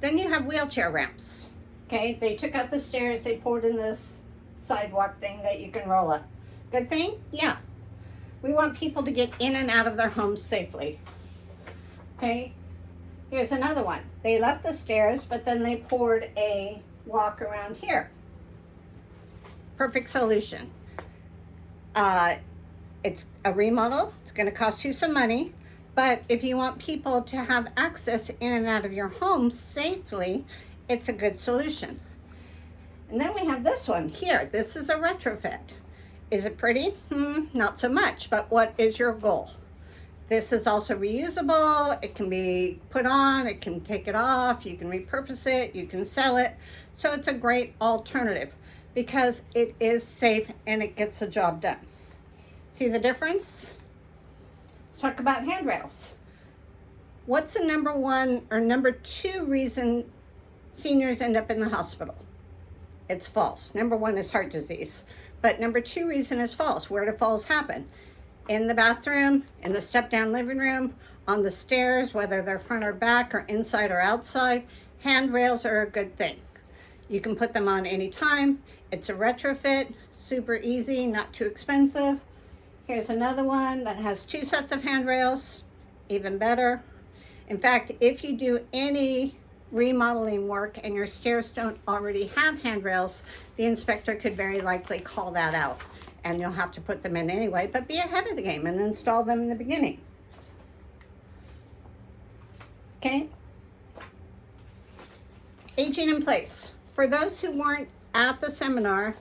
Then you have wheelchair ramps. Okay, they took out the stairs, they poured in this sidewalk thing that you can roll up. Good thing? Yeah. We want people to get in and out of their homes safely. Okay, here's another one. They left the stairs, but then they poured a walk around here. Perfect solution. It's a remodel. It's going to cost you some money. But if you want people to have access in and out of your home safely, it's a good solution. And then we have this one here. This is a retrofit. Is it pretty? Not so much, but what is your goal? This is also reusable. It can be put on, it can take it off, you can repurpose it, you can sell it. So it's a great alternative because it is safe and it gets the job done. See the difference? Let's talk about handrails. What's the number one or number two reason seniors end up in the hospital? It's false. Number one is heart disease. But number two reason is falls. Where do falls happen? In the bathroom, in the step-down living room, on the stairs, whether they're front or back or inside or outside. Handrails are a good thing. You can put them on anytime. It's a retrofit, super easy, not too expensive. Here's another one that has two sets of handrails, even better. In fact, if you do any remodeling work and your stairs don't already have handrails, the inspector could very likely call that out and you'll have to put them in anyway, but be ahead of the game and install them in the beginning. Okay? Aging in place. For those who weren't at the seminar,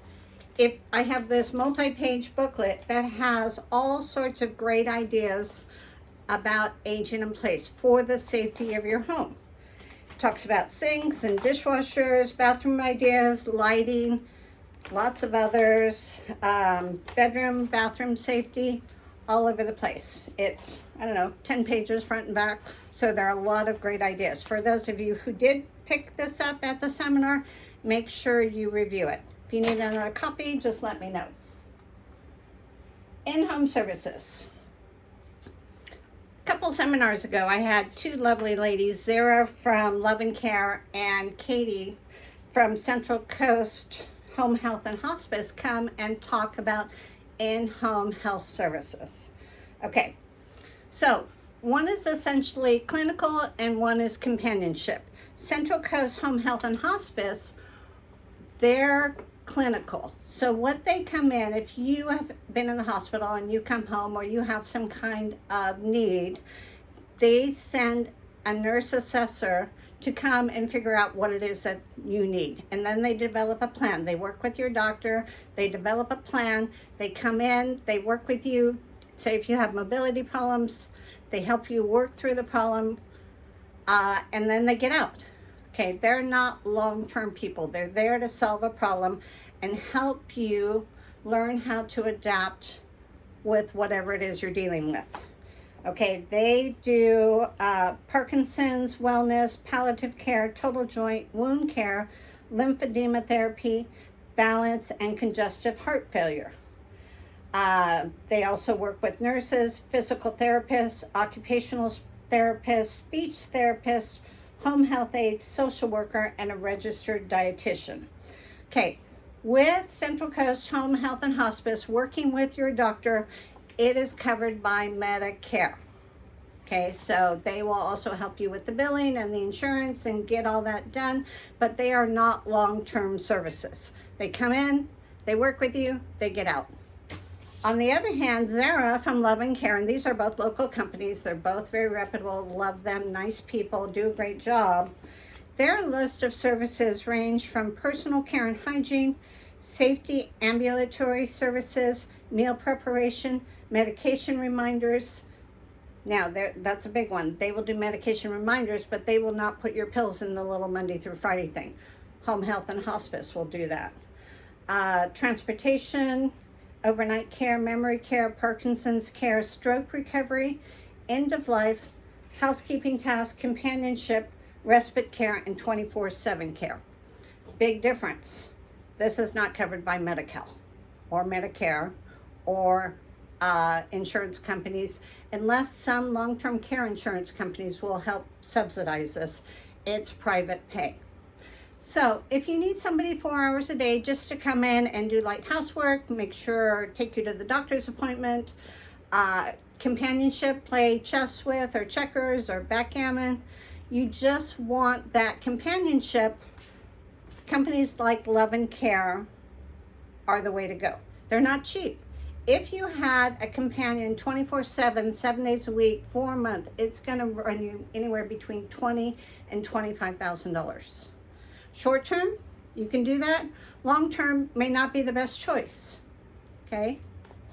if I have this multi-page booklet that has all sorts of great ideas about aging in place for the safety of your home. It talks about sinks and dishwashers, bathroom ideas, lighting, lots of others, bedroom, bathroom safety, all over the place. It's, 10 pages front and back, so there are a lot of great ideas. For those of you who did pick this up at the seminar, make sure you review it. If you need another copy, just let me know. In-home services. A couple seminars ago, I had two lovely ladies, Zara from Love and Care and Katie from Central Coast Home Health and Hospice, come and talk about in-home health services. Okay, so one is essentially clinical and one is companionship. Central Coast Home Health and Hospice, they're clinical. So what they come in, if you have been in the hospital and you come home or you have some kind of need, they send a nurse assessor to come and figure out what it is that you need. And then they develop a plan. They work with your doctor, they develop a plan, they come in, they work with you. Say if you have mobility problems, they help you work through the problem, and then they get out. Okay, they're not long-term people. They're there to solve a problem and help you learn how to adapt with whatever it is you're dealing with. Okay, they do Parkinson's, wellness, palliative care, total joint, wound care, lymphedema therapy, balance, and congestive heart failure. They also work with nurses, physical therapists, occupational therapists, speech therapists, home health aides, social worker, and a registered dietitian. Okay, with Central Coast Home Health and Hospice, working with your doctor, it is covered by Medicare. Okay, so they will also help you with the billing and the insurance and get all that done, but they are not long-term services. They come in, they work with you, they get out. On the other hand, Zara from Love and Care, and these are both local companies, they're both very reputable, love them, nice people, do a great job. Their list of services range from personal care and hygiene, safety, ambulatory services, meal preparation, medication reminders. Now, that's a big one. They will do medication reminders, but they will not put your pills in the little Monday through Friday thing. Home Health and Hospice will do that. Transportation, overnight care, memory care, Parkinson's care, stroke recovery, end of life, housekeeping tasks, companionship, respite care, and 24/7 care. Big difference. This is not covered by Medi-Cal or Medicare or insurance companies, unless some long-term care insurance companies will help subsidize this. it's private pay. So if you need somebody 4 hours a day just to come in and do light housework, make sure, take you to the doctor's appointment, companionship, play chess with or checkers or backgammon, you just want that companionship, companies like Love and Care are the way to go. They're not cheap. If you had a companion 24/7, 7 days a week, for a month, it's going to run you anywhere between $20,000 and $25,000. Short term, you can do that. Long term may not be the best choice. Okay?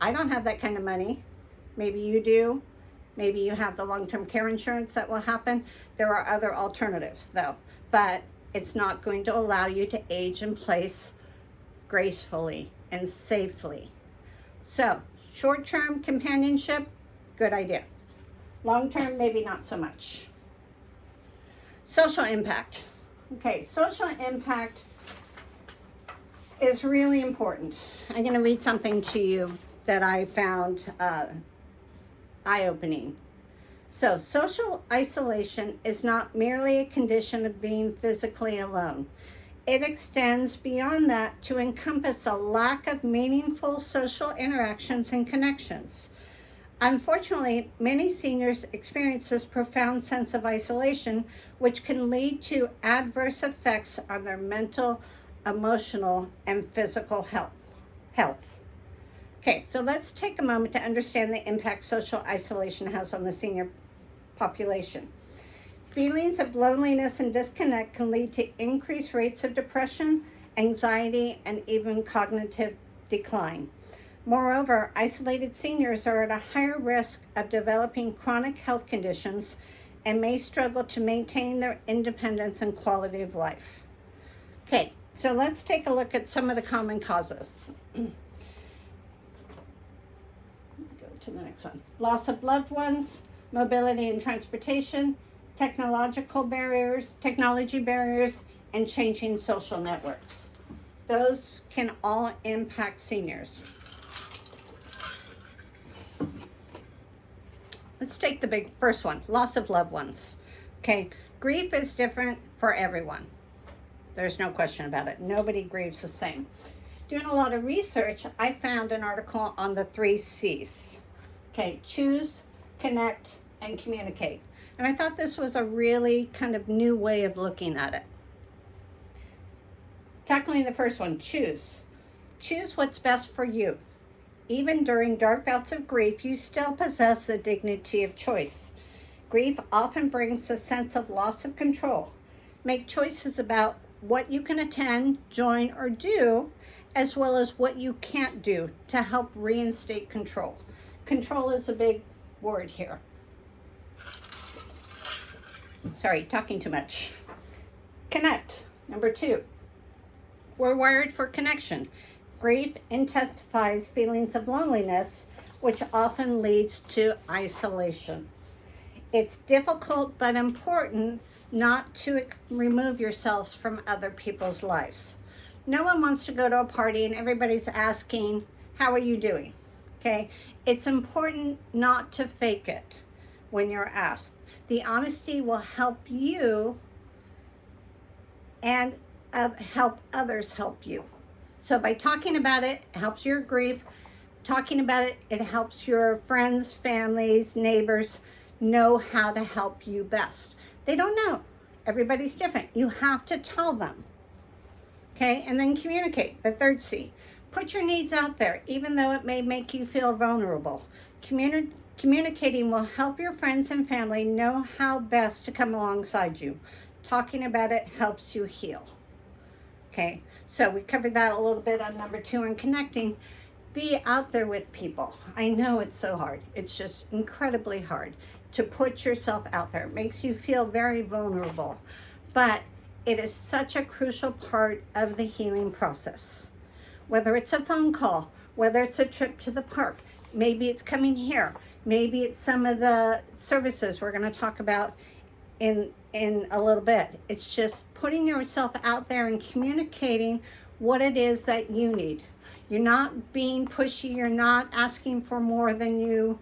I don't have that kind of money. Maybe you do. Maybe you have the long-term care insurance that will happen. There are other alternatives though, but it's not going to allow you to age in place gracefully and safely. So, short-term companionship, good idea. Long-term, maybe not so much. Social impact. Okay, social impact is really important. I'm going to read something to you that I found eye-opening. So, social isolation is not merely a condition of being physically alone. It extends beyond that to encompass a lack of meaningful social interactions and connections. Unfortunately, many seniors experience this profound sense of isolation, which can lead to adverse effects on their mental, emotional, and physical health. Okay, so let's take a moment to understand the impact social isolation has on the senior population. Feelings of loneliness and disconnect can lead to increased rates of depression, anxiety, and even cognitive decline. Moreover, isolated seniors are at a higher risk of developing chronic health conditions and may struggle to maintain their independence and quality of life. Okay, so let's take a look at some of the common causes. Go to the next one. Loss of loved ones, mobility and transportation, technology barriers, and changing social networks. Those can all impact seniors. Let's take the big first one, loss of loved ones. Okay, grief is different for everyone. There's no question about it. Nobody grieves the same. Doing a lot of research, I found an article on the 3 C's. Okay, choose, connect, and communicate. And I thought this was a really kind of new way of looking at it. Tackling the first one, choose. Choose what's best for you. Even during dark bouts of grief, you still possess the dignity of choice. Grief often brings a sense of loss of control. Make choices about what you can attend, join, or do, as well as what you can't do to help reinstate control. Control is a big word here. Sorry, talking too much. Connect. Number 2. We're wired for connection. Grief intensifies feelings of loneliness, which often leads to isolation. It's difficult but important not to remove yourselves from other people's lives. No one wants to go to a party and everybody's asking, how are you doing? Okay, it's important not to fake it when you're asked. The honesty will help you and help others help you. So by talking about it, it helps your grief. Talking about it, it helps your friends, families, neighbors know how to help you best. They don't know. Everybody's different. You have to tell them. Okay, and then communicate, the 3rd C. Put your needs out there, even though it may make you feel vulnerable. Communicating will help your friends and family know how best to come alongside you. Talking about it helps you heal. Okay, so we covered that a little bit on number 2 on connecting. Be out there with people. I know it's so hard. It's just incredibly hard to put yourself out there. It makes you feel very vulnerable, but it is such a crucial part of the healing process. Whether it's a phone call, whether it's a trip to the park, maybe it's coming here, maybe it's some of the services we're going to talk about in a little bit. It's just putting yourself out there and communicating what it is that you need. You're not being pushy. You're not asking for more than you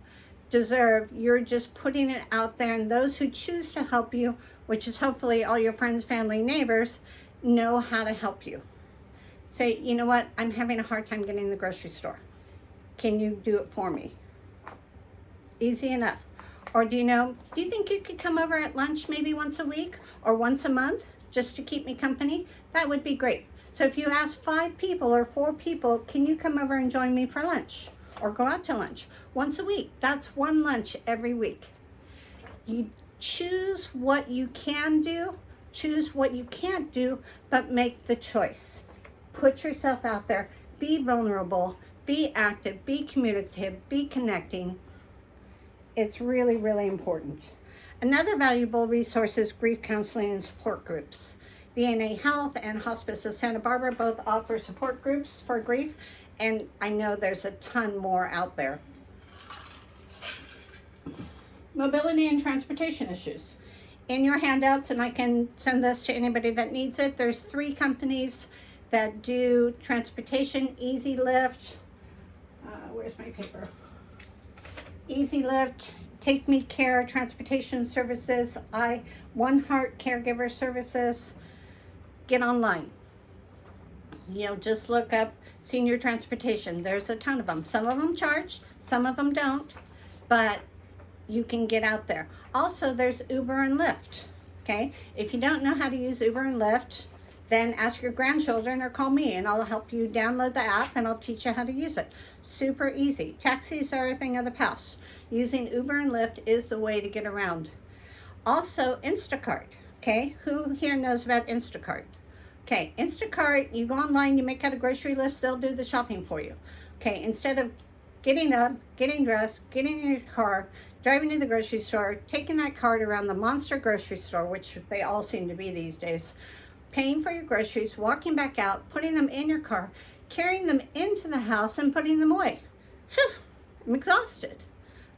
deserve. You're just putting it out there, and those who choose to help you which is hopefully all your friends, family, neighbors, know how to help you. Say, you know what, I'm having a hard time getting to the grocery store. Can you do it for me? Easy enough. Or do you think you could come over at lunch maybe once a week or once a month just to keep me company? That would be great. So if you ask 5 people or 4 people, can you come over and join me for lunch or go out to lunch once a week? That's 1 lunch every week. You choose what you can do, choose what you can't do, but make the choice. Put yourself out there, be vulnerable, be active, be communicative, be connecting. It's really, really important. Another valuable resource is grief counseling and support groups. VNA Health and Hospice of Santa Barbara both offer support groups for grief, and I know there's a ton more out there. Mobility and transportation issues. In your handouts, and I can send this to anybody that needs it, there's 3 companies that do transportation. Easy Lift, where's my paper? Easy Lift, Take Me Care Transportation Services, One Heart Caregiver Services. Get online. Just look up senior transportation. There's a ton of them. Some of them charge, some of them don't, but you can get out there. Also, there's Uber and Lyft, okay? If you don't know how to use Uber and Lyft, then ask your grandchildren or call me and I'll help you download the app and I'll teach you how to use it. Super easy. Taxis are a thing of the past. Using Uber and Lyft is the way to get around. Also, Instacart, okay? Who here knows about Instacart? Okay, Instacart, you go online, you make out a grocery list, they'll do the shopping for you. Okay, instead of getting up, getting dressed, getting in your car, driving to the grocery store, taking that cart around the monster grocery store, which they all seem to be these days, paying for your groceries, walking back out, putting them in your car, carrying them into the house and putting them away. Whew, I'm exhausted.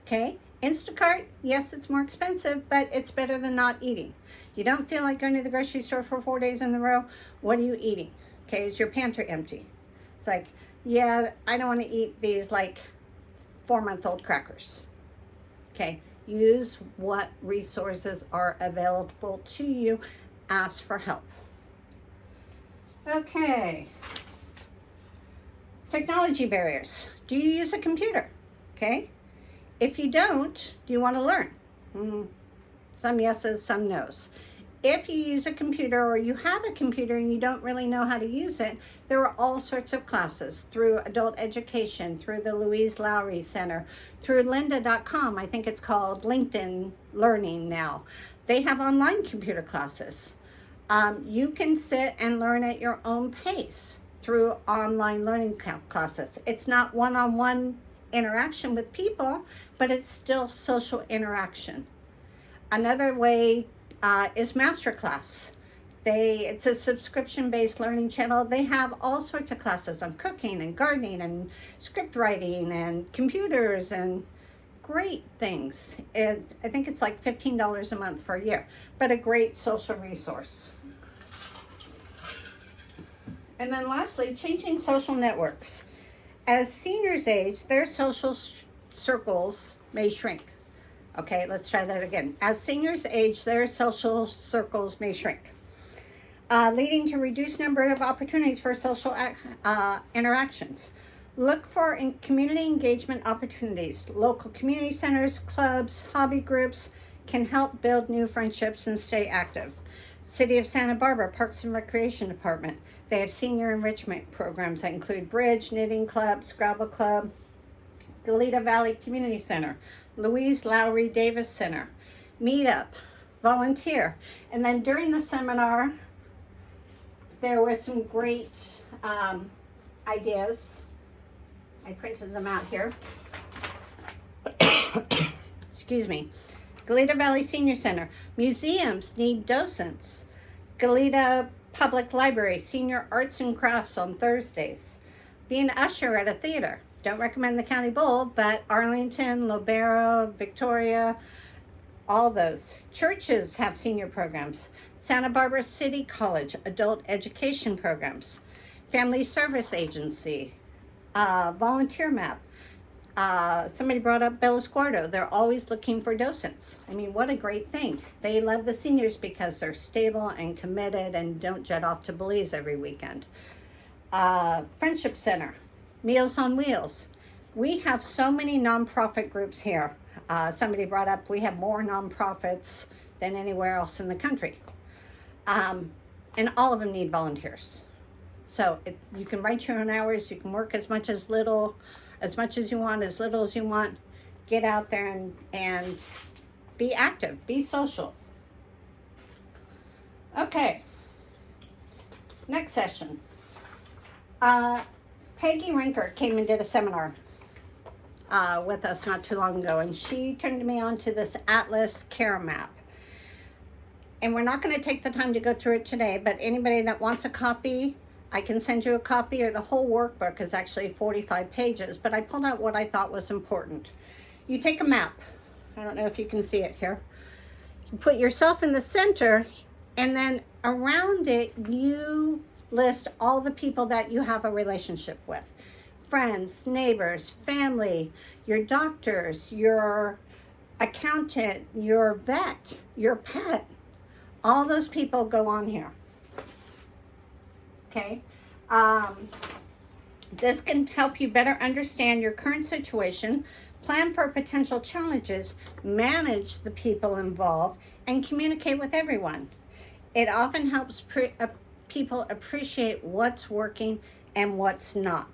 Okay, Instacart, yes, it's more expensive, but it's better than not eating. You don't feel like going to the grocery store for 4 days in a row. What are you eating? Okay, is your pantry empty? It's like, yeah, I don't want to eat these 4-month-old crackers. Okay, use what resources are available to you. Ask for help. Okay, technology barriers. Do you use a computer? Okay. If you don't, do you want to learn? Some yeses, some nos. If you use a computer or you have a computer and you don't really know how to use it, there are all sorts of classes through adult education, through the Louise Lowry Center, through lynda.com. I think it's called LinkedIn Learning now. They have online computer classes. You can sit and learn at your own pace through online learning classes. It's not one-on-one interaction with people, but it's still social interaction. Another way is Masterclass. It's a subscription-based learning channel. They have all sorts of classes on cooking and gardening and script writing and computers and great things. I think it's like $15 a month for a year, but a great social resource. And then lastly, changing social networks. As seniors age, their social circles may shrink. Okay, let's try that again. As seniors age, their social circles may shrink, leading to reduced number of opportunities for social interactions. Look for community engagement opportunities. Local community centers, clubs, hobby groups can help build new friendships and stay active. City of Santa Barbara Parks and Recreation Department. They have senior enrichment programs that include bridge, knitting club, Scrabble club. Goleta Valley Community Center, Louise Lowry Davis Center, Meetup, volunteer. And then during the seminar, there were some great ideas. I printed them out here. Excuse me. Goleta Valley Senior Center. Museums need docents. Goleta Public Library, Senior Arts and Crafts on Thursdays. Be an usher at a theater. Don't recommend the County Bowl, but Arlington, Lobero, Victoria, all those. Churches have senior programs. Santa Barbara City College, adult education programs. Family Service Agency, Volunteer Map. Somebody brought up Bellasquardo. They're always looking for docents. I mean, what a great thing. They love the seniors because they're stable and committed and don't jet off to Belize every weekend. Friendship Center, Meals on Wheels. We have so many nonprofit groups here. Somebody brought up we have more nonprofits than anywhere else in the country. And all of them need volunteers. So you can write your own hours. You can work as much as you want, as little as you want. Get out there and be active, be social. Okay, next session. Peggy Rinker came and did a seminar with us not too long ago, and she turned me on to this Atlas Care Map. And we're not going to take the time to go through it today, but anybody that wants a copy, I can send you a copy, or the whole workbook is actually 45 pages, but I pulled out what I thought was important. You take a map. I don't know if you can see it here. You put yourself in the center, and then around it, you list all the people that you have a relationship with. Friends, neighbors, family, your doctors, your accountant, your vet, your pet. All those people go on here. Okay. This can help you better understand your current situation, plan for potential challenges, manage the people involved, and communicate with everyone. It often helps people appreciate what's working and what's not.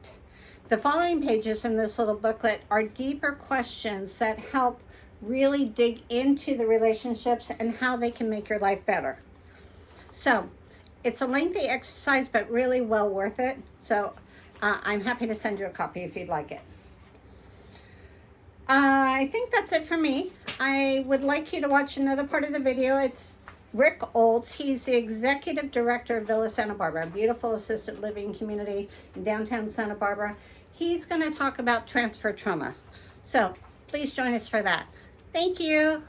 The following pages in this little booklet are deeper questions that help really dig into the relationships and how they can make your life better. So it's a lengthy exercise, but really well worth it. So I'm happy to send you a copy if you'd like it. I think that's it for me. I would like you to watch another part of the video. It's Rick Olds. He's the executive director of Villa Santa Barbara, a beautiful assisted living community in downtown Santa Barbara. He's going to talk about transfer trauma. So please join us for that. Thank you.